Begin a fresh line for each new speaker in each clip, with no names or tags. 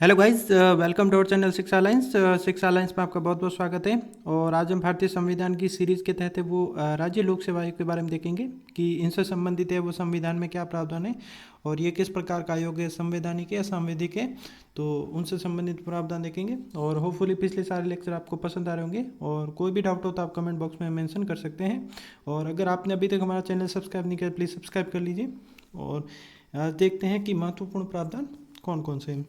Hello guys, welcome to our channel Shiksha Alliance. Shiksha Alliance में आपका बहुत बहुत स्वागत है। और आज हम भारतीय संविधान की सीरीज़ के तहत वो राज्य लोक सेवा आयोग के बारे में देखेंगे कि इनसे संबंधित है वो संविधान में क्या प्रावधान है और ये किस प्रकार का आयोग है, संवैधानिक है या सांविधिक है। तो उनसे संबंधित प्रावधान देखेंगे और होपफुली पिछले सारे लेक्चर आपको पसंद आ रहे होंगे। और कोई भी डाउट हो तो आप कमेंट बॉक्स में मेंशन कर सकते हैं। और अगर आपने अभी तक हमारा चैनल सब्सक्राइब नहीं किया प्लीज़ सब्सक्राइब कर लीजिए। और आज देखते हैं कि महत्वपूर्ण प्रावधान कौन कौन से हैं।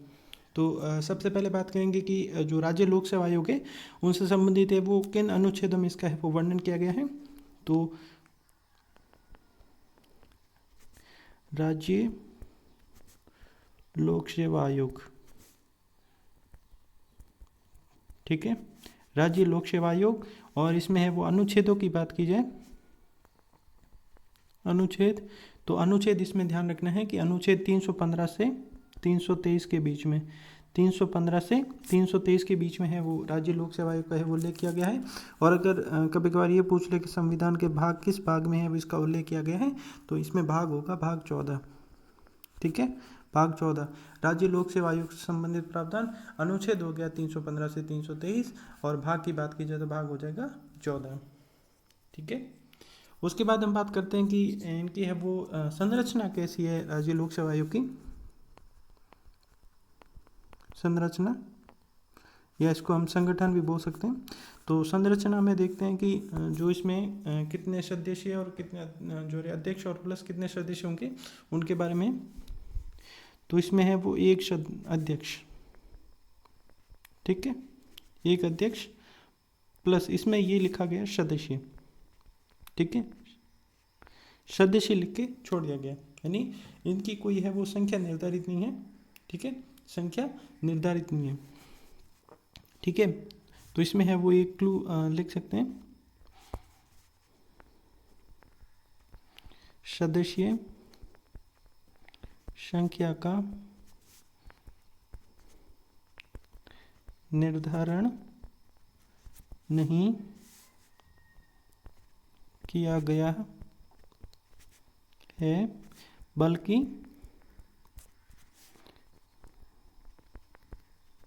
तो सबसे पहले बात करेंगे कि जो राज्य लोक सेवा आयोग है उनसे संबंधित है वो किन अनुच्छेदों में इसका है वो वर्णन किया गया है। तो राज्य लोक सेवा आयोग, ठीक है, राज्य लोक सेवा आयोग। और इसमें है वो अनुच्छेदों की बात की जाए, अनुच्छेद, तो अनुच्छेद इसमें ध्यान रखना है कि अनुच्छेद 315 से 323 के बीच में, 315 से 323 के बीच में है वो राज्य लोक सेवा आयोग का है वो उल्लेख किया गया है। और अगर कभी कभार ये पूछ ले कि संविधान के भाग किस भाग में है वो इसका उल्लेख किया गया है, तो इसमें भाग होगा भाग 14, ठीक है, भाग 14 राज्य लोक सेवा आयोग से संबंधित प्रावधान। अनुच्छेद हो गया 315 से 323 और भाग की बात की जाए तो भाग हो जाएगा 14, ठीक है। उसके बाद हम बात करते हैं कि इनकी है वो संरचना कैसी है राज्य लोक सेवा आयोग की। संरचना, या इसको हम संगठन भी बोल सकते हैं। तो संरचना में देखते हैं कि जो इसमें कितने सदस्य और कितने जो अध्यक्ष और प्लस कितने सदस्य होंगे उनके बारे में। तो इसमें है वो एक अध्यक्ष, ठीक है, एक अध्यक्ष प्लस इसमें ये लिखा गया सदस्य, ठीक है, सदस्य लिख के छोड़ दिया गया, यानी इनकी कोई है वो संख्या निर्धारित नहीं है, ठीक है, संख्या निर्धारित नहीं है, ठीक है। तो इसमें है वो एक क्लू लिख सकते हैं, सदस्य संख्या का निर्धारण नहीं किया गया है बल्कि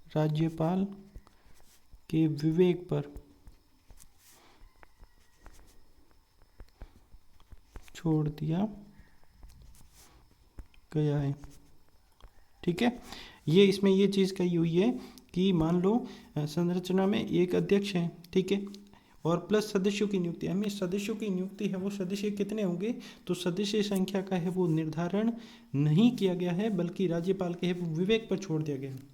राज्यपाल के विवेक पर छोड़ दिया गया है, ठीक है। ये इसमें ये चीज़ कही हुई है कि मान लो संरचना में एक अध्यक्ष है, ठीक है, और प्लस सदस्यों की नियुक्ति, हमें सदस्यों की नियुक्ति है वो सदस्य कितने होंगे, तो सदस्य संख्या का है वो निर्धारण नहीं किया गया है बल्कि राज्यपाल के है वो विवेक पर छोड़ दिया गया है।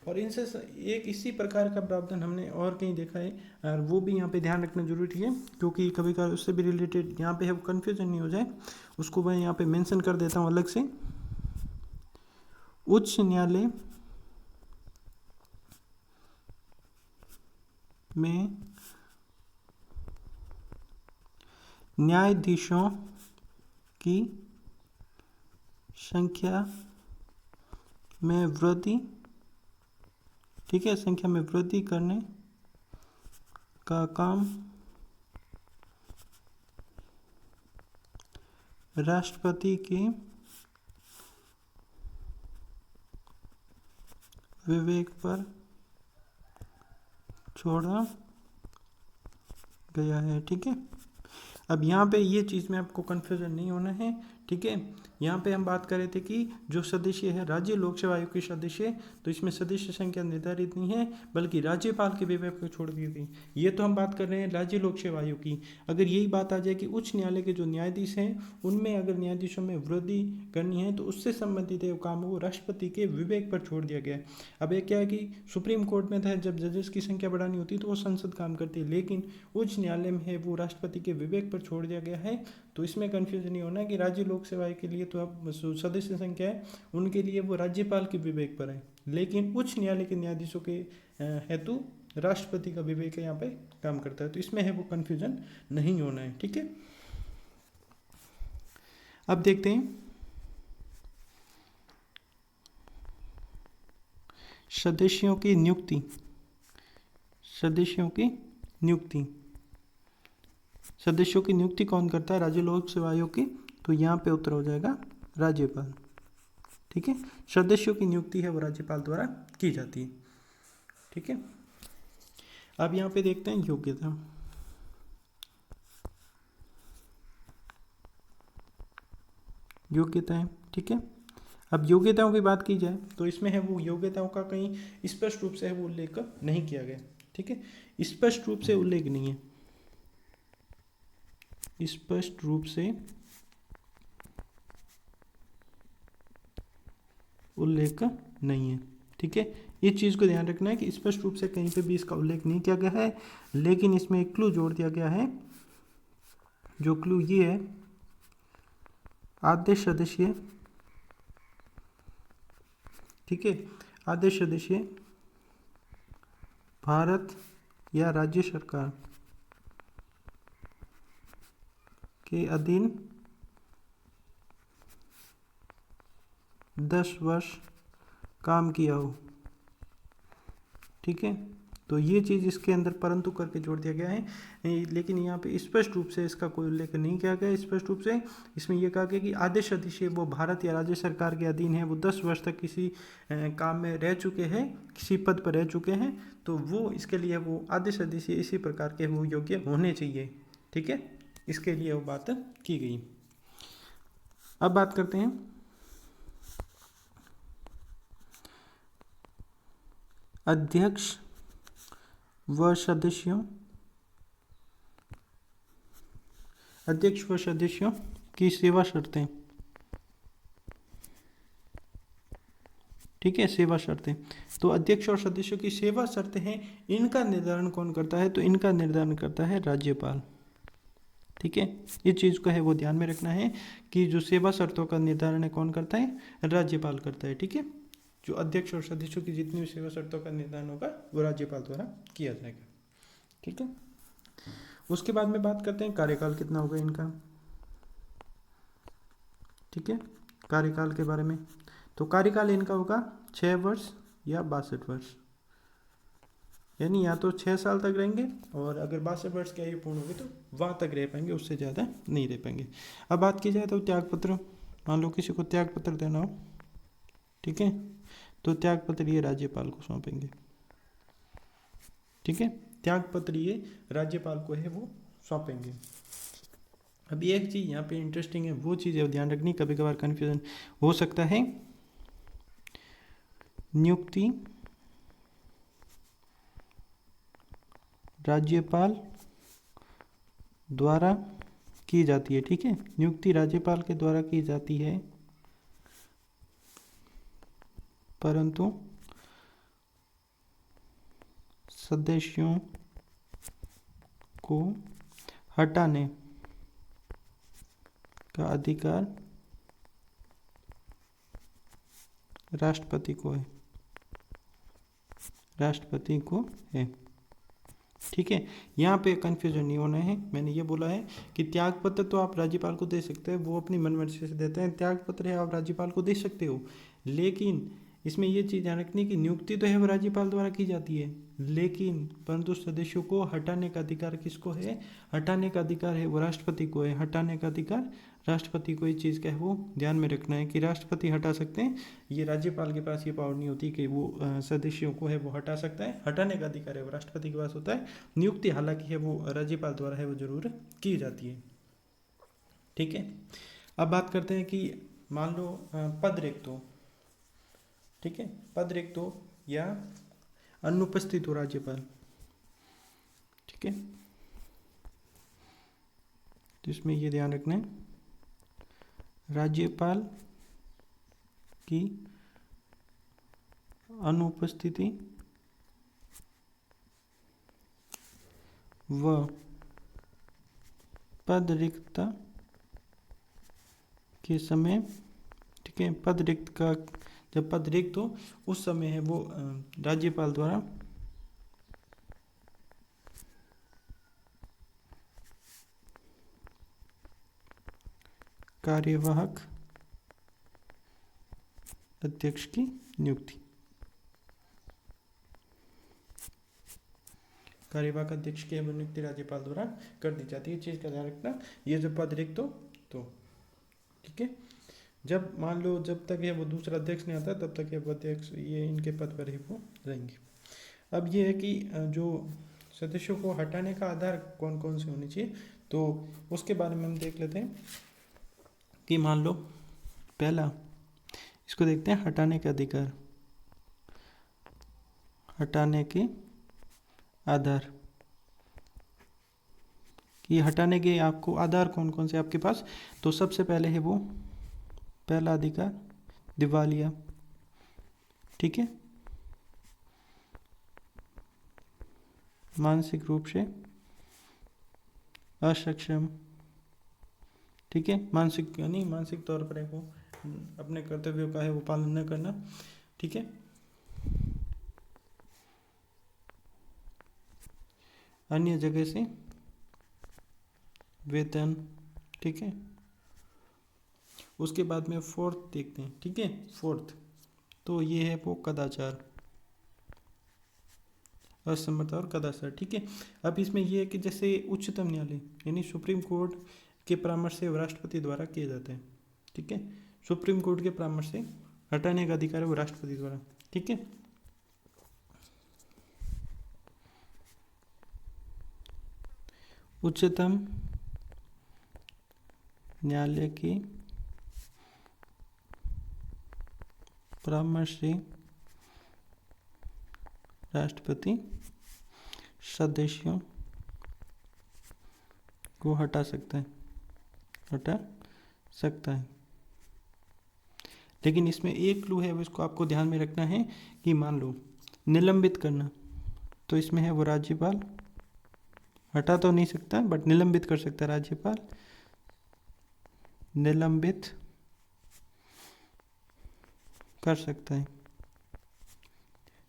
और इनसे एक इसी प्रकार का प्रावधान हमने और कहीं देखा है, और वो भी यहाँ पे ध्यान रखना जरूरी है क्योंकि कभी कभार उससे भी रिलेटेड यहाँ पे है वो कन्फ्यूजन नहीं हो जाए, उसको मैं यहाँ पे मेंशन कर देता हूँ अलग से। उच्च न्यायालय में न्यायाधीशों की संख्या में वृद्धि, ठीक है, संख्या में वृद्धि करने का काम राष्ट्रपति के विवेक पर छोड़ा गया है, ठीक है। अब यहाँ पे ये चीज़ में आपको कन्फ्यूजन नहीं होना है, ठीक है। यहाँ पे हम बात कर रहे थे कि जो सदस्य है राज्य लोक सेवा आयोग के सदस्य, तो इसमें सदस्य संख्या निर्धारित नहीं है बल्कि राज्यपाल के विवेक पर छोड़ दी गई। ये तो हम बात कर रहे हैं राज्य लोक सेवा आयोग की। अगर यही बात आ जाए कि उच्च न्यायालय के जो न्यायाधीश हैं उनमें अगर न्यायाधीशों में वृद्धि करनी है तो उससे संबंधित है काम वो राष्ट्रपति के विवेक पर छोड़ दिया गया है। अब एक क्या है कि सुप्रीम कोर्ट में था जब जजेस की संख्या बढ़ानी होती है तो वो संसद काम करती है, लेकिन उच्च न्यायालय में है वो राष्ट्रपति के विवेक पर छोड़ दिया गया है। तो इसमें कन्फ्यूजन नहीं होना कि राज्य लोक सेवा के लिए तो अब सदस्य संख्या है उनके लिए वो राज्यपाल के विवेक पर है, लेकिन उच्च न्यायालय के न्यायाधीशों के हेतु राष्ट्रपति का विवेक यहाँ पे काम करता है। तो इसमें है वो कन्फ्यूजन नहीं होना है, ठीक है। अब देखते हैं सदस्यों की नियुक्ति, सदस्यों की नियुक्ति, सदस्यों की नियुक्ति कौन करता है राज्य लोक सेवा आयोग की, तो यहाँ पे उत्तर हो जाएगा राज्यपाल, ठीक है। सदस्यों की नियुक्ति है वो राज्यपाल द्वारा की जाती है, ठीक है। अब यहाँ पे देखते हैं योग्यता। योग्यताएं, ठीक है। अब योग्यताओं की बात की जाए तो इसमें है वो योग्यताओं का कहीं स्पष्ट रूप से है वो उल्लेख नहीं किया गया, ठीक है। स्पष्ट रूप से उल्लेख नहीं है, स्पष्ट रूप से उल्लेख नहीं है, ठीक है। इस चीज़ को ध्यान रखना है कि स्पष्ट रूप से कहीं पे भी इसका उल्लेख नहीं किया गया है, लेकिन इसमें एक क्लू जोड़ दिया गया है। जो क्लू ये है, आदेश सदस्य, ठीक है, आदेश सदस्य भारत या राज्य सरकार के अधीन 10 वर्ष काम किया हो, ठीक है। तो ये चीज़ इसके अंदर परंतु करके जोड़ दिया गया है, लेकिन यहाँ पे स्पष्ट रूप से इसका कोई उल्लेख नहीं किया गया। स्पष्ट रूप से इसमें यह कहा गया कि आदेश सदस्य वो भारत या राज्य सरकार के अधीन है, वो 10 वर्ष तक किसी काम में रह चुके हैं, किसी पद पर रह चुके हैं, तो वो इसके लिए वो आदेश सदस्य इसी प्रकार के वो योग्य होने चाहिए, ठीक है। इसके लिए वो बात की गई। अब बात करते हैं अध्यक्ष व सदस्यों, अध्यक्ष व सदस्यों की सेवा शर्तें, ठीक है, सेवा शर्तें। तो अध्यक्ष और सदस्यों की सेवा शर्तें हैं, इनका निर्धारण कौन करता है? तो इनका निर्धारण करता है राज्यपाल, ठीक है। इस चीज़ को है वो ध्यान में रखना है कि जो सेवा शर्तों का निर्धारण है कौन करता है? राज्यपाल करता है, ठीक है। जो अध्यक्ष और सदस्यों की जितनी भी सेवा शर्तों का निर्धारण होगा वो राज्यपाल द्वारा किया जाएगा, ठीक है। उसके बाद में बात करते हैं कार्यकाल कितना होगा इनका, ठीक है, कार्यकाल के बारे में। तो कार्यकाल इनका होगा 6 वर्ष या 62 वर्ष, यानी या तो 6 साल तक रहेंगे, और अगर 62 वर्ष की आयु पूर्ण होगी तो वहाँ तक रह पाएंगे, उससे ज़्यादा नहीं रह पाएंगे। अब बात की जाए तो त्यागपत्र, मान लो किसी को त्यागपत्र देना हो, ठीक है, तो त्यागपत्र ये राज्यपाल को सौंपेंगे, ठीक है। त्यागपत्र ये राज्यपाल को है वो सौंपेंगे। अभी एक चीज़ यहाँ पे इंटरेस्टिंग है, वो चीज़ है ध्यान रखनी, कभी कभार कन्फ्यूजन हो सकता है। नियुक्ति राज्यपाल द्वारा की जाती है, ठीक है, नियुक्ति राज्यपाल के द्वारा की जाती है, परंतु सदस्यों को हटाने का अधिकार राष्ट्रपति को है, राष्ट्रपति को है, ठीक है। यहाँ पे कंफ्यूजन नहीं होना है। मैंने ये बोला है कि त्यागपत्र तो आप राज्यपाल को दे सकते हैं, वो अपनी मनमर्जी से देते हैं, त्यागपत्र है आप राज्यपाल को दे सकते हो, लेकिन इसमें ये चीज़ ध्यान रखनी कि नियुक्ति तो है वो राज्यपाल द्वारा की जाती है, लेकिन परंतु सदस्यों को हटाने का अधिकार किसको है? हटाने का अधिकार है वो राष्ट्रपति को है, हटाने का अधिकार राष्ट्रपति को। इस चीज़ का है वो ध्यान में रखना है कि राष्ट्रपति हटा सकते हैं, ये राज्यपाल के पास ये पावर नहीं होती कि वो सदस्यों को है वो हटा सकता है। हटाने का अधिकार है वो राष्ट्रपति के पास होता है। नियुक्ति हालांकि है वो राज्यपाल द्वारा है वो जरूर की जाती है, ठीक है। अब बात करते हैं कि मान लो पद रिक्त हो, ठीक है, पद रिक्त हो या अनुपस्थित हो राज्यपाल, ठीक है, तो इसमें ये ध्यान रखना है राज्यपाल की अनुपस्थिति व पद रिक्तता के समय, ठीक है, पद रिक्त का जब पद रिक्त हो उस समय है वो राज्यपाल द्वारा कार्यवाहक अध्यक्ष की नियुक्ति, कार्यवाहक अध्यक्ष की नियुक्ति राज्यपाल द्वारा कर दी जाती है। चीज़ का ध्यान रखना, ये जो पद रिक्त हो तो, ठीक है, जब मान लो जब तक ये वो दूसरा अध्यक्ष नहीं आता तब तक ये अध्यक्ष ये इनके पद पर ही वो रहेंगे। अब ये है कि जो सदस्यों को हटाने का आधार कौन कौन से होने चाहिए, तो उसके बारे में हम देख लेते हैं कि मान लो पहला इसको देखते हैं, हटाने के अधिकार, हटाने के आधार, कि हटाने के आपको आधार कौन कौन से आपके पास। तो सबसे पहले है वो पहला अधिकार दिवालिया, ठीक है, मानसिक रूप से असक्षम, ठीक है, मानसिक यानी मानसिक तौर पर है वो अपने कर्तव्यों का है वो पालन न करना, ठीक है। अन्य जगह से वेतन, ठीक है। उसके बाद में फोर्थ देखते हैं, ठीक है, फोर्थ तो ये है वो कदाचार, असमता और कदाचार, ठीक है। अब इसमें ये है कि जैसे उच्चतम न्यायालय यानी सुप्रीम कोर्ट के परामर्श से राष्ट्रपति द्वारा किए जाते हैं, ठीक है, सुप्रीम कोर्ट के परामर्श से हटाने का अधिकार है वो राष्ट्रपति द्वारा, ठीक है। उच्चतम न्यायालय के परामर्श से राष्ट्रपति सदस्यों को हटा सकता है, हटा सकता है। लेकिन इसमें एक क्लू है वो इसको आपको ध्यान में रखना है कि मान लो निलंबित करना, तो इसमें है वो राज्यपाल, हटा तो नहीं सकता बट निलंबित कर सकता है राज्यपाल, निलंबित कर सकता है।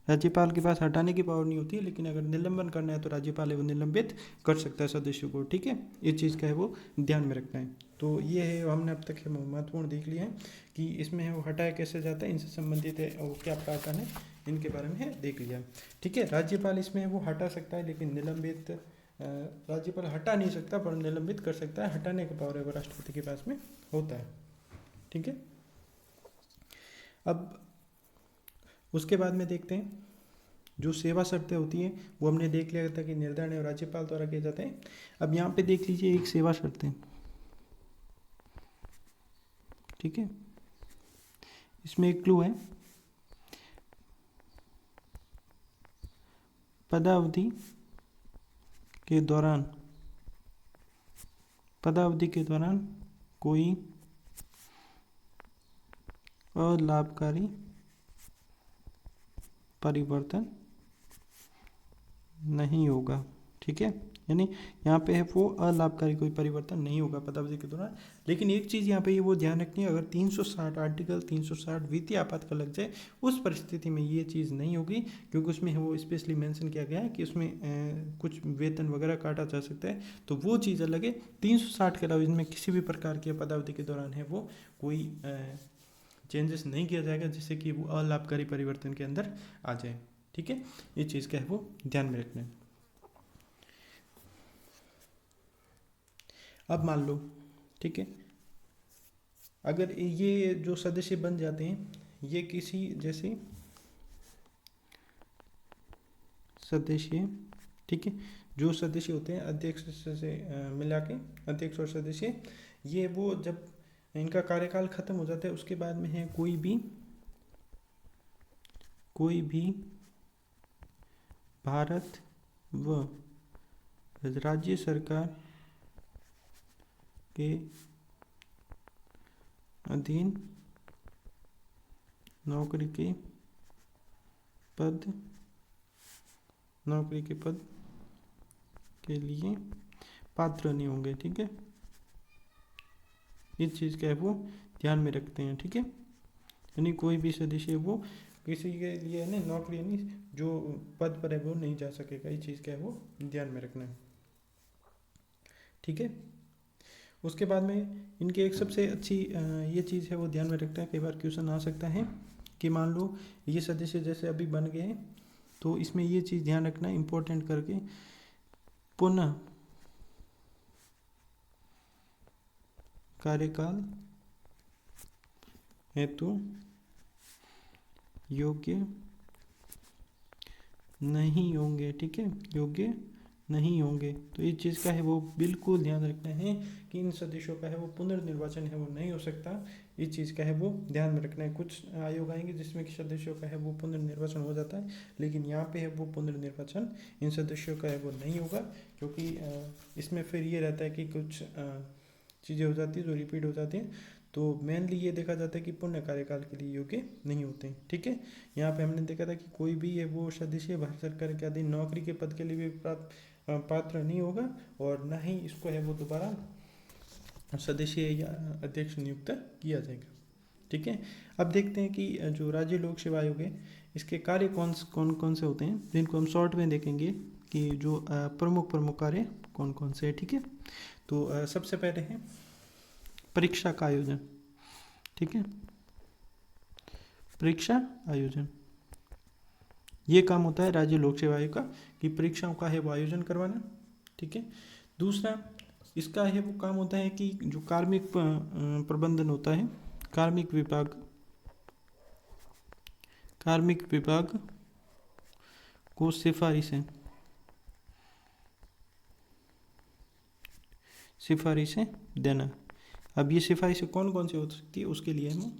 राज्यपाल के पास हटाने की पावर नहीं होती है, लेकिन अगर निलंबन करना है तो राज्यपाल है वो निलंबित कर सकता है सदस्यों को, ठीक है। इस चीज़ का है वो ध्यान में रखना है। तो ये है हमने अब तक है महत्वपूर्ण देख लिया है कि इसमें है वो हटाया कैसे जाता है, इनसे संबंधित है वो क्या प्रावधान है, इनके बारे में है देख लिया, ठीक है। राज्यपाल इसमें वो हटा सकता है लेकिन निलंबित राज्यपाल हटा नहीं सकता पर निलंबित कर सकता है, हटाने का पावर है वो राष्ट्रपति के पास में होता है, ठीक है। अब उसके बाद में देखते हैं जो सेवा शर्तें होती हैं वो हमने देख लिया था कि निर्धारण राज्यपाल द्वारा किए जाते हैं। अब यहाँ पे देख लीजिए एक सेवा शर्तें, ठीक है, इसमें एक क्लू है पदावधि के दौरान, पदावधि के दौरान कोई अलाभकारी परिवर्तन नहीं होगा, ठीक है। यानी यहाँ पे है वो अलाभकारी कोई परिवर्तन नहीं होगा पदावधि के दौरान। लेकिन एक चीज़ यहाँ पे ये वो ध्यान रखनी है, अगर 360 आर्टिकल 360 वित्तीय आपातकाल लग जाए उस परिस्थिति में ये चीज़ नहीं होगी, क्योंकि उसमें है वो स्पेशली मेंशन किया गया है कि उसमें कुछ वेतन वगैरह काटा जा सकता है, तो वो चीज़ अलग है। 360 के अलावा इनमें किसी भी प्रकार की पदावधि के दौरान है वो कोई चेंजेस नहीं किया जाएगा जिससे कि वो अलाभकारी परिवर्तन के अंदर आ जाए, ठीक है। ये चीज़ का है वो ध्यान में रखना है। अब मान लो, ठीक है, अगर ये जो सदस्य बन जाते हैं ये किसी जैसे सदस्य, ठीक है, जो सदस्य होते हैं अध्यक्ष से मिला के अध्यक्ष और सदस्य, ये वो जब इनका कार्यकाल खत्म हो जाता है उसके बाद में है कोई भी भारत व राज्य सरकार के अधीन नौकरी के पद के लिए पात्र नहीं होंगे, ठीक है। इस चीज़ का है वो ध्यान में रखते हैं, ठीक है। यानी कोई भी सदस्य वो किसी के लिए ना नौकरी नहीं जो पद पर है वो नहीं जा सकेगा, इस चीज़ का है वो ध्यान में रखना है, ठीक है। उसके बाद में इनके एक सबसे अच्छी ये चीज़ है वो ध्यान में रखता है, कई बार क्वेश्चन आ सकता है कि मान लो ये सदस्य जैसे अभी बन गए हैं, तो इसमें ये चीज़ ध्यान रखना इम्पोर्टेंट करके पुनः कार्यकाल हेतु योग्य नहीं होंगे, ठीक है, योग्य नहीं होंगे। तो इस चीज़ का है वो बिल्कुल ध्यान रखना है कि इन सदस्यों का है वो पुनर्निर्वाचन है वो नहीं हो सकता। इस चीज़ का है वो ध्यान में रखना है। कुछ आयोग आएंगे जिसमें कि सदस्यों का है वो पुनर्निर्वाचन हो जाता है, लेकिन यहाँ पे है वो पुनर्निर्वाचन इन सदस्यों का है वो नहीं होगा, क्योंकि इसमें फिर ये रहता है कि कुछ चीज़ें हो जाती है जो रिपीट हो जाती हैं। तो मेनली ये देखा जाता है कि पूर्ण कार्यकाल के लिए योग्य नहीं होते, ठीक है। यहाँ पे हमने देखा था कि कोई भी है वो सदस्य भारत सरकार के अधीन नौकरी के पद के लिए भी पात्र नहीं होगा, और ना ही इसको है वो दोबारा सदस्य या अध्यक्ष नियुक्त किया जाएगा, ठीक है। अब देखते हैं कि जो राज्य लोक सेवा आयोग है इसके कार्य कौन कौन से होते हैं, जिनको हम शॉर्ट में देखेंगे कि जो प्रमुख कार्य कौन कौन से है, ठीक है। तो सबसे पहले है परीक्षा का आयोजन, ठीक है, परीक्षा आयोजन। ये काम होता है राज्य लोक सेवा आयोग का कि परीक्षाओं का है वो आयोजन करवाना, ठीक है। दूसरा इसका है वो काम होता है कि जो कार्मिक प्रबंधन होता है, कार्मिक विभाग को सिफारिशें देना। अब ये सिफारिशें कौन कौन सी हो सकती है, उसके लिए हम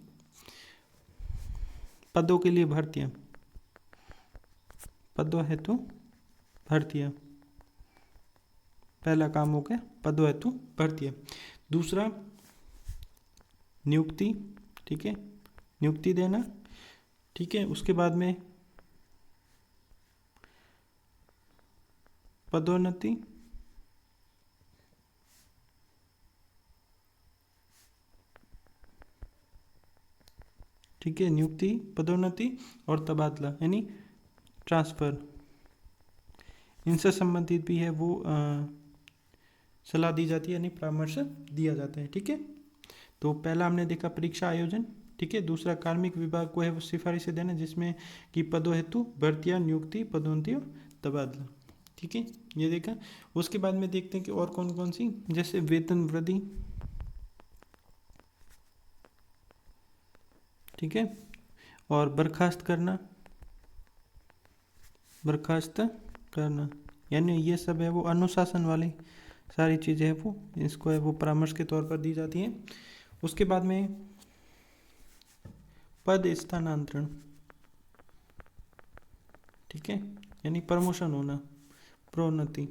पदों के लिए भर्तियाँ, पदों हेतु भर्तियाँ, पहला काम हो गया पदों हेतु भर्तियाँ। दूसरा नियुक्ति, ठीक है, नियुक्ति देना, ठीक है। उसके बाद में पदोन्नति, ठीक है, नियुक्ति, पदोन्नति और तबादला यानी ट्रांसफर, इनसे संबंधित भी है वो सलाह दी जाती है यानी परामर्श दिया जाता है, ठीक है। तो पहला हमने देखा परीक्षा आयोजन, ठीक है। दूसरा कार्मिक विभाग को है वो सिफारिशें देना जिसमें कि पदों हेतु भर्तियाँ, नियुक्ति, पदोन्नति और तबादला, ठीक है, ये देखा। उसके बाद में देखते हैं कि और कौन कौन सी, जैसे वेतन वृद्धि, ठीक है, और बर्खास्त करना यानी ये सब है वो अनुशासन वाली सारी चीज़ें हैं वो इसको है वो परामर्श के तौर पर दी जाती हैं। उसके बाद में पद स्थानांतरण, ठीक है, यानी प्रमोशन होना, प्रोन्नति,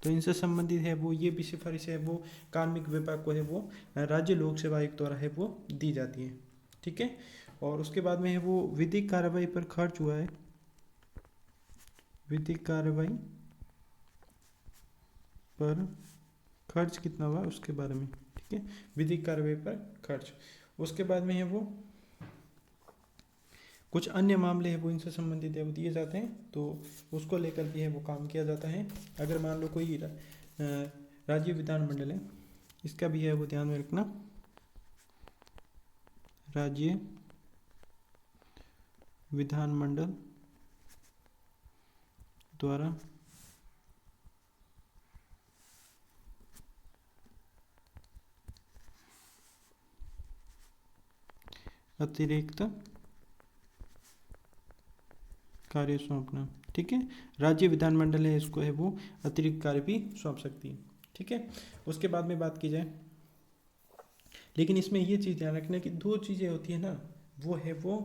तो इनसे संबंधित है वो ये भी सिफारिश है वो कार्मिक विभाग को है वो राज्य लोक सेवा आयोग द्वारा है वो दी जाती है, ठीक है। और उसके बाद में है वो विधिक कार्रवाई पर खर्च हुआ है, विधिक कार्रवाई पर खर्च कितना हुआ उसके बारे में, ठीक है, विधिक कार्रवाई पर खर्च। उसके बाद में है वो कुछ अन्य मामले हैं वो इनसे संबंधित है वो दिए जाते हैं, तो उसको लेकर भी है वो काम किया जाता है। अगर मान लो कोई राज्य विधानमंडल है, इसका भी है वो ध्यान में रखना, राज्य विधानमंडल द्वारा अतिरिक्त कार्य सौंपना, ठीक है। राज्य विधानमंडल है इसको है वो अतिरिक्त कार्य भी सौंप सकती है, ठीक है। उसके बाद में बात की जाए, लेकिन इसमें ये चीज़ ध्यान रखना कि दो चीज़ें होती है ना, वो है वो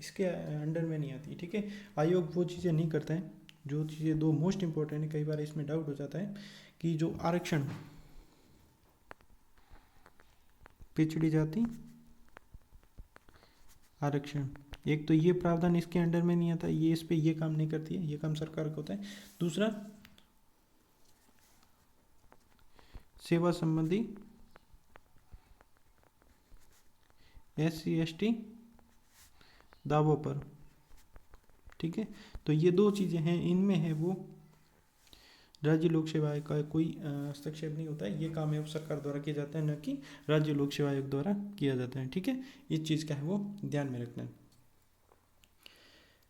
इसके अंडर में नहीं आती, ठीक है। आयोग वो चीज़ें नहीं करता है जो चीज़ें दो मोस्ट इंपॉर्टेंट है, कई बार इसमें डाउट हो जाता है कि जो आरक्षण, पिछड़ी जाति आरक्षण, एक तो ये प्रावधान इसके अंडर में नहीं आता, ये इस पे ये काम नहीं करती है, ये काम सरकार का होता है। दूसरा सेवा संबंधी SC/ST दावों पर, ठीक है। तो ये दो चीज़ें हैं, इनमें है वो राज्य लोक सेवा आयोग का कोई हस्तक्षेप नहीं होता है, ये काम है वो सरकार द्वारा किया जाता है, न कि राज्य लोक सेवा आयोग द्वारा किया जाता है, ठीक है। इस चीज़ का है वो ध्यान में रखना है।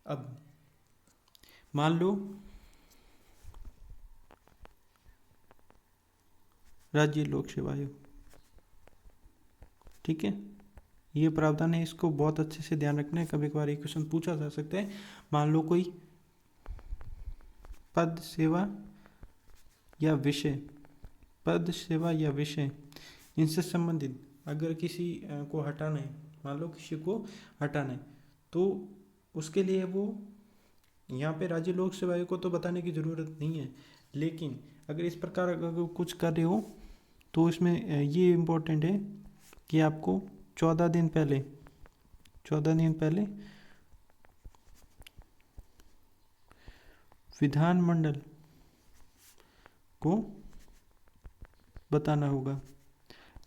अब मान लो राज्य लोक सेवा आयोग, ठीक है, ये प्रावधान है, इसको बहुत अच्छे से ध्यान रखना है, कभी कभार ये क्वेश्चन पूछा जा सकता है। मान लो कोई पद सेवा या विषय, पद सेवा या विषय इनसे संबंधित अगर किसी को हटाना है, मान लो किसी को हटाना है, तो उसके लिए वो यहाँ पे राज्य लोक सेवा आयोग को तो बताने की ज़रूरत नहीं है, लेकिन अगर इस प्रकार अगर कुछ कर रहे हो तो इसमें ये इम्पोर्टेंट है कि आपको 14 दिन पहले विधानमंडल को बताना होगा।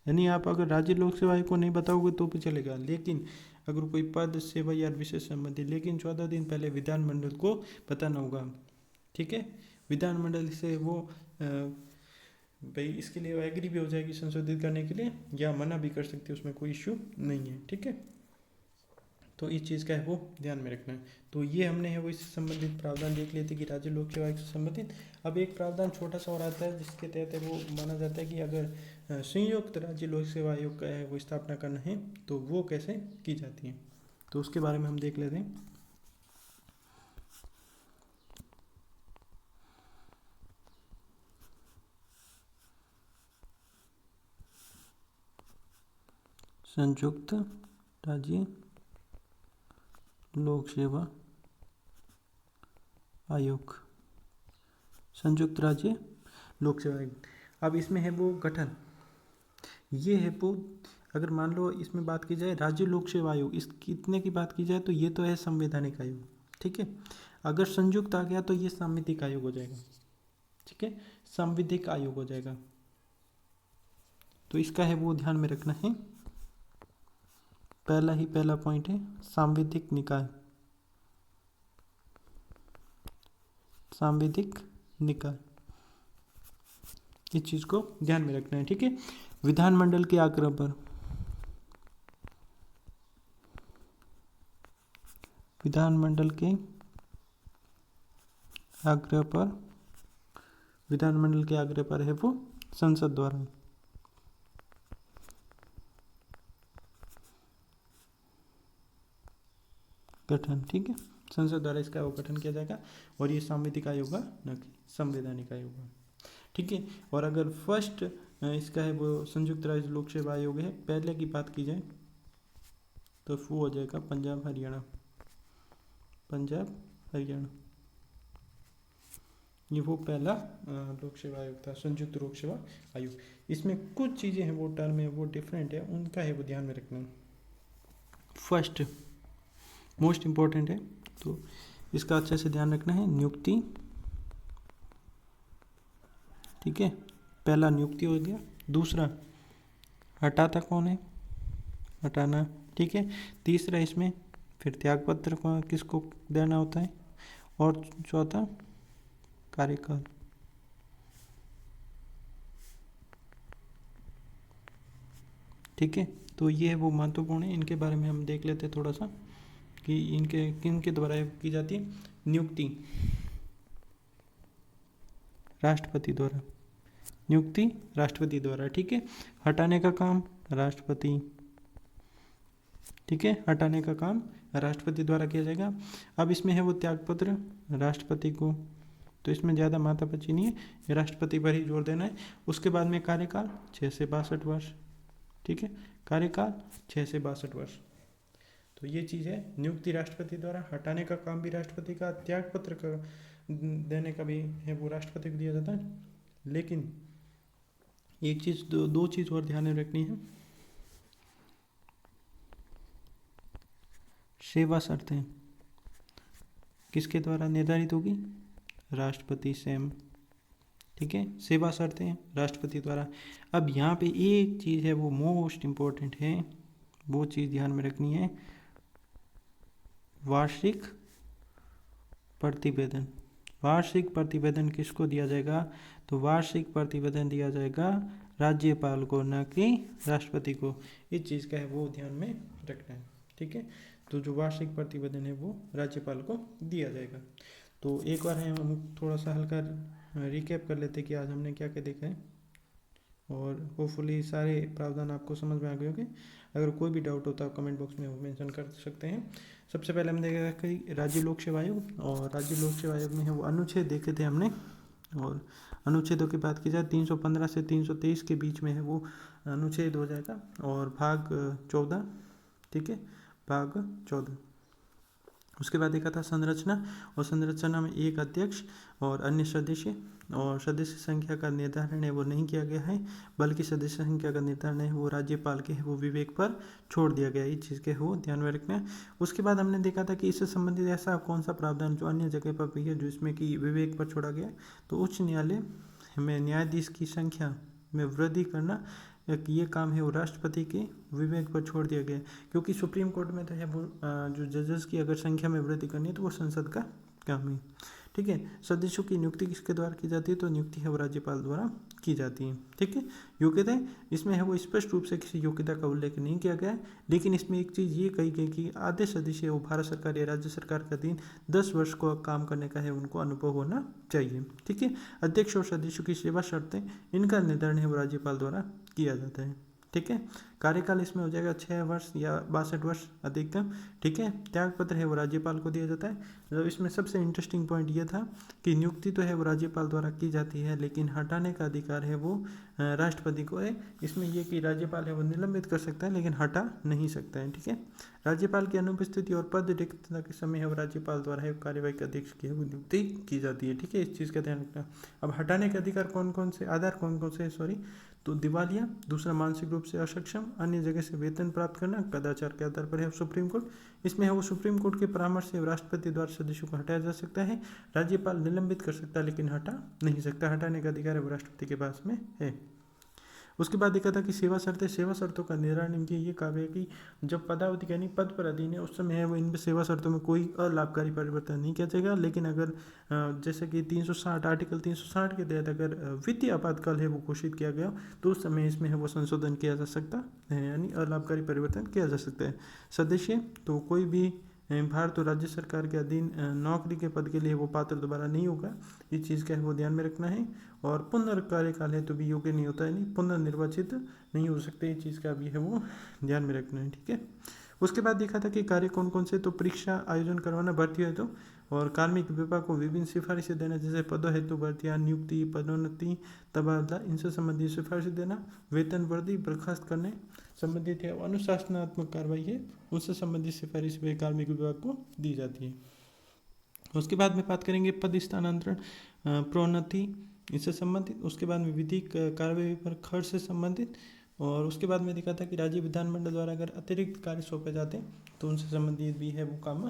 यानी आप अगर राज्य लोक सेवा आयोग को नहीं बताओगे तो भी चलेगा, लेकिन अगर कोई पद सेवा या विषय संबंधी, लेकिन 14 दिन पहले विधानमंडल को बताना होगा। ठीक है, विधानमंडल से वो भाई इसके लिए एग्री भी हो जाएगी संशोधित करने के लिए, या मना भी कर सकती है, उसमें कोई इश्यू नहीं है। ठीक है, तो इस चीज़ का है वो ध्यान में रखना है। तो ये हमने है वो इससे संबंधित प्रावधान देख लिए थे कि राज्य लोक सेवा आयोग से संबंधित। अब एक प्रावधान छोटा सा और आता है जिसके तहत है वो माना जाता है कि अगर संयुक्त राज्य लोक सेवा आयोग का है वो स्थापना करना है तो वो कैसे की जाती है, तो उसके बारे में हम देख लेते हैं। संयुक्त राज्य लोक सेवा आयोग, संयुक्त राज्य लोक सेवा आयोग। अब इसमें है वो गठन, ये है वो, अगर मान लो इसमें बात की जाए राज्य लोक सेवा आयोग, इस कितने की बात की जाए तो ये तो है संवैधानिक आयोग। ठीक है, अगर संयुक्त आ गया तो ये सांविधिक आयोग हो जाएगा। ठीक है, सांविधिक आयोग हो जाएगा। तो इसका है वो ध्यान में रखना है, पहला पॉइंट है सांविधिक निकाय, सांविधिक निकाय, इस चीज को ध्यान में रखना है। ठीक है, विधानमंडल के आग्रह पर, विधानमंडल के आग्रह पर, विधानमंडल के आग्रह पर है वो संसद द्वारा, गठन। ठीक है, संसद द्वारा इसका वो गठन किया जाएगा और ये सांविधिक आयोग होगा न कि संवैधानिक आयोग होगा। ठीक है, और अगर फर्स्ट इसका है वो संयुक्त राज्य लोक सेवा आयोग है, पहले की बात की जाए तो वो हो जाएगा पंजाब हरियाणा, पंजाब हरियाणा, ये वो पहला लोक सेवा आयोग था, संयुक्त लोक सेवा आयोग। इसमें कुछ चीज़ें हैं वो टर्म है वो डिफरेंट है, उनका है वो ध्यान में रखना। फर्स्ट मोस्ट इम्पोर्टेंट है तो इसका अच्छे से ध्यान रखना है, नियुक्ति। ठीक है, पहला नियुक्ति हो गया, दूसरा हटाता कौन है, हटाना। ठीक है, तीसरा इसमें फिर त्यागपत्र को किसको देना होता है, और चौथा कार्यकाल। ठीक है, तो ये है वो महत्वपूर्ण है, इनके बारे में हम देख लेते हैं थोड़ा सा कि इनके किन के द्वारा की जाती है नियुक्ति, राष्ट्रपति द्वारा, नियुक्ति राष्ट्रपति द्वारा। ठीक है, हटाने का काम राष्ट्रपति। ठीक है, हटाने का काम राष्ट्रपति द्वारा किया जाएगा। अब इसमें है वो त्यागपत्र राष्ट्रपति को, तो इसमें ज़्यादा माथापच्ची नहीं है, ये राष्ट्रपति पर ही जोर देना है। उसके बाद में कार्यकाल 6 से 62 वर्ष। ठीक है, कार्यकाल 6 से 62 वर्ष। तो ये चीज़ है, नियुक्ति राष्ट्रपति द्वारा, हटाने का काम भी राष्ट्रपति का, त्यागपत्र का देने का भी है वो राष्ट्रपति को दिया जाता है। लेकिन एक चीज़ दो चीज़ और ध्यान में रखनी है, सेवा शर्तें किसके द्वारा निर्धारित होगी, राष्ट्रपति स्वयं। ठीक है, सेवा शर्तें राष्ट्रपति द्वारा। अब यहाँ पे एक चीज़ है वो मोस्ट इम्पोर्टेंट है, वो चीज़ ध्यान में रखनी है, वार्षिक प्रतिवेदन। वार्षिक प्रतिवेदन किसको दिया जाएगा, तो वार्षिक प्रतिवेदन दिया जाएगा राज्यपाल को, न कि राष्ट्रपति को। इस चीज़ का है वो ध्यान में रखना है। ठीक है, तो जो वार्षिक प्रतिवेदन है वो राज्यपाल को दिया जाएगा। तो एक बार हम थोड़ा सा हल्का रिकैप कर लेते कि आज हमने क्या क्या देखा है, और होपफुली सारे प्रावधान आपको समझ में आ गए होंगे। अगर कोई भी डाउट होता है कमेंट बॉक्स में वो मेंशन कर सकते हैं। सबसे पहले हमने देखा कि राज्य लोक सेवा आयोग, और राज्य लोक सेवा आयोग में है वो अनुच्छेद देखे थे हमने, और अनुच्छेदों की बात की जाए 315 से 323 के बीच में है वो अनुच्छेद हो जाएगा, और भाग 14, ठीक है, भाग 14। उसके बाद देखा था संरचना, और संरचना में एक अध्यक्ष और अन्य सदस्य, और सदस्य संख्या का निर्धारण है वो नहीं किया गया है, बल्कि सदस्य संख्या का निर्धारण है वो राज्यपाल के है वो विवेक पर छोड़ दिया गया है। इस चीज़ के हो ध्यान में रखना। उसके बाद हमने देखा था कि इससे संबंधित ऐसा कौन सा प्रावधान जो अन्य जगह पर भी है जो इसमें कि विवेक पर छोड़ा गया, तो उच्च न्यायालय में न्यायाधीश की संख्या में वृद्धि करना, ये काम है वो राष्ट्रपति के विवेक पर छोड़ दिया गया, क्योंकि सुप्रीम कोर्ट में तो है वो जो जजेस की अगर संख्या में वृद्धि करनी है तो वो संसद का काम है, ठीक है। सदस्यों की नियुक्ति किसके द्वारा की जाती है, तो नियुक्ति है वो राज्यपाल द्वारा की जाती है, ठीक है। योग्यता इसमें है वो स्पष्ट रूप से किसी योग्यता का उल्लेख नहीं किया गया है, लेकिन इसमें एक चीज़ ये कही गई कि आधे सदस्य वो भारत सरकार या राज्य सरकार का अधीन 10 वर्ष को काम करने का है उनको अनुभव होना चाहिए, ठीक है। अध्यक्ष और सदस्यों की सेवा शर्तें, इनका निर्धारण है वो राज्यपाल द्वारा किया जाता है, ठीक है। कार्यकाल इसमें हो जाएगा 6 वर्ष या 62 वर्ष अधिकतम, ठीक है। त्यागपत्र है वो राज्यपाल को दिया जाता है। तो इसमें सबसे इंटरेस्टिंग पॉइंट ये था कि नियुक्ति तो है वो राज्यपाल द्वारा की जाती है, लेकिन हटाने का अधिकार है वो राष्ट्रपति को है। इसमें ये कि राज्यपाल है वो निलंबित कर सकता है लेकिन हटा नहीं सकता है, ठीक है। राज्यपाल की अनुपस्थिति और पद रिक्तता के समय है वो राज्यपाल द्वारा है कार्यवाही अध्यक्ष की है वो नियुक्ति की जाती है, ठीक है। इस चीज़ का ध्यान रखना। अब हटाने के अधिकार कौन कौन से, आधार कौन कौन से, सॉरी, तो दिवालिया, दूसरा मानसिक रूप से अक्षम, अन्य जगह से वेतन प्राप्त करना, कदाचार के आधार पर है सुप्रीम कोर्ट। इसमें है वो सुप्रीम कोर्ट के परामर्श से राष्ट्रपति द्वारा सदस्यों को हटाया जा सकता है। राज्यपाल निलंबित कर सकता है लेकिन हटा नहीं सकता, हटाने का अधिकार है वो राष्ट्रपति के पास में है। उसके बाद देखा था कि सेवा शर्तें, सेवा शर्तों का निर्धारण इनकी ये काव्य है कि जब पदावधि यानी पद पर अधीन है उस समय है वो इन सेवा शर्तों में कोई अलाभकारी परिवर्तन नहीं किया जाएगा, लेकिन अगर जैसे कि 360 आर्टिकल 360 के तहत अगर वित्तीय आपातकाल है वो घोषित किया गया तो उस समय इसमें है वो संशोधन किया जा सकता है, यानी अलाभकारी परिवर्तन किया जा सकता है। सदस्य तो कोई भी भारत और राज्य सरकार के अधीन नौकरी के पद के लिए वो पात्र दोबारा नहीं होगा, इस चीज़ का है वो ध्यान में रखना है। और पुनर्कार्यकाल है तो भी योग्य नहीं होता है, नहीं पुनर्निर्वाचित नहीं हो सकते, इस चीज़ का भी है वो ध्यान में रखना है, ठीक है। उसके बाद देखा था कि कार्य कौन कौन से, तो परीक्षा आयोजन करवाना भर्ती हेतु, और कार्मिक विभाग को विभिन्न सिफारिशें देना, जैसे पदों हेतु भर्तियाँ, नियुक्ति, पदोन्नति, तबादला, इनसे संबंधित सिफारिशें देना, वेतन वृद्धि, बर्खास्त करने संबंधित है अनुशासनात्मक कार्रवाई है उससे संबंधित सिफारिश वे कार्मिक विभाग को दी जाती है। उसके बाद में बात करेंगे पद स्थानांतरण, प्रोन्नति, इससे संबंधित। उसके बाद में विधिक कार्रवाई पर खर्च से संबंधित, और उसके बाद में देखा था कि राज्य विधानमंडल द्वारा अगर अतिरिक्त कार्य सौंपे जाते हैं तो उनसे संबंधित भी है वो काम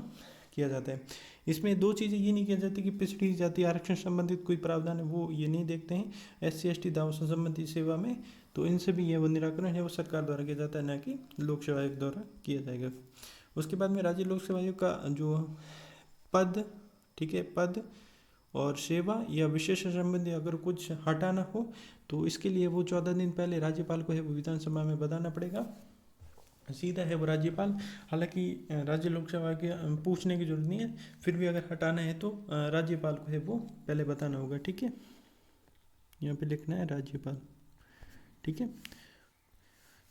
किया जाता है। इसमें दो चीज़ें ये नहीं की जाती कि पिछड़ी जाति आरक्षण संबंधित कोई प्रावधान है वो ये नहीं देखते हैं, SC ST दावों से संबंधित सेवा में, तो इनसे भी ये वो निराकरण है वो सरकार द्वारा किया जाता है, ना कि लोक सेवा आयोग द्वारा किया जाएगा। उसके बाद में राज्य लोक सेवा आयोग का जो पद, ठीक है, पद और सेवा या विशेष संबंधी अगर कुछ हटाना हो तो इसके लिए वो 14 दिन पहले राज्यपाल को है वो विधानसभा में बताना पड़ेगा, सीधा है वो राज्यपाल। हालांकि राज्य लोक सेवा के पूछने की जरूरत नहीं है, फिर भी अगर हटाना है तो राज्यपाल को है वो पहले बताना होगा, ठीक है। यहाँ पे लिखना है राज्यपाल, ठीक है।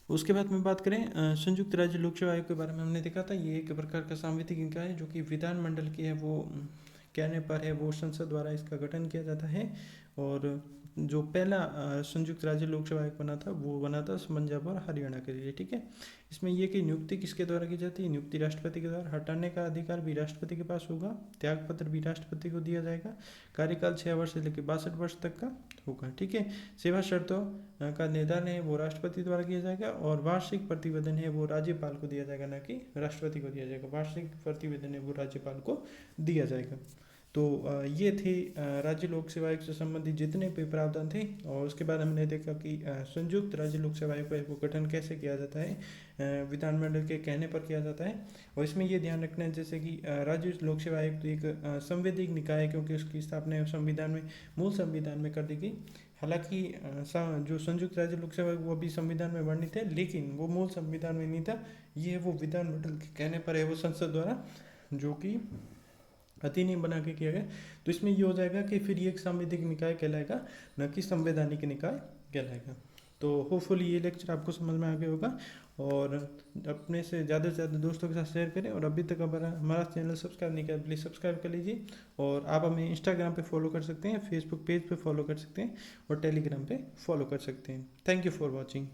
उसके बाद में बात करें संयुक्त राज्य लोक सेवा आयोग के बारे में, हमने देखा था ये एक प्रकार का सांविधिक निकाय है जो कि विधानमंडल की है वो कहने पर है वो संसद द्वारा इसका गठन किया जाता है। और जो पहला संयुक्त राज्य लोक सेवा आयोग बना था वो बना था पंजाब और हरियाणा के लिए, ठीक है। इसमें यह कि नियुक्ति किसके द्वारा की जाती है, नियुक्ति राष्ट्रपति के द्वारा, हटाने का अधिकार भी राष्ट्रपति के पास होगा, त्यागपत्र भी राष्ट्रपति को दिया जाएगा, कार्यकाल 6 वर्ष से लेकर 62 वर्ष तक का होगा, ठीक है। सेवा शर्तों का निर्धारण है वो राष्ट्रपति द्वारा किया जाएगा, और वार्षिक प्रतिवेदन है वो राज्यपाल को दिया जाएगा, ना कि राष्ट्रपति को दिया जाएगा। वार्षिक प्रतिवेदन है वो राज्यपाल को दिया जाएगा। तो ये थे राज्य लोक सेवा आयोग से संबंधित जितने भी प्रावधान थे। और उसके बाद हमने देखा कि संयुक्त राज्य लोक सेवा आयोग का गठन कैसे किया जाता है, विधानमंडल के कहने पर किया जाता है। और इसमें ये ध्यान रखना है जैसे कि राज्य लोक सेवा आयोग तो एक संवैधानिक निकाय है, क्योंकि उसकी स्थापना संविधान में, मूल संविधान में कर दी गई। हालांकि जो संयुक्त राज्य लोक सेवा वो अभी संविधान में वर्णित है, लेकिन वो मूल संविधान में नहीं था, ये वो विधानमंडल के कहने पर है वो संसद द्वारा जो कि अधिनियम बना के किया गया। तो इसमें ये हो जाएगा कि फिर ये एक संवैधानिक निकाय कहलाएगा, न कि संवैधानिक निकाय कहलाएगा। तो होपफुली ये लेक्चर आपको समझ में आ गया होगा, और अपने से ज़्यादा दोस्तों के साथ शेयर करें। और अभी तक हमारा चैनल सब्सक्राइब नहीं किया प्लीज़ सब्सक्राइब कर लीजिए। और आप हमें इंस्टाग्राम पे फॉलो कर सकते हैं, फेसबुक पेज पे फॉलो कर सकते हैं, और टेलीग्राम पे फॉलो कर सकते हैं। Thank you for watching.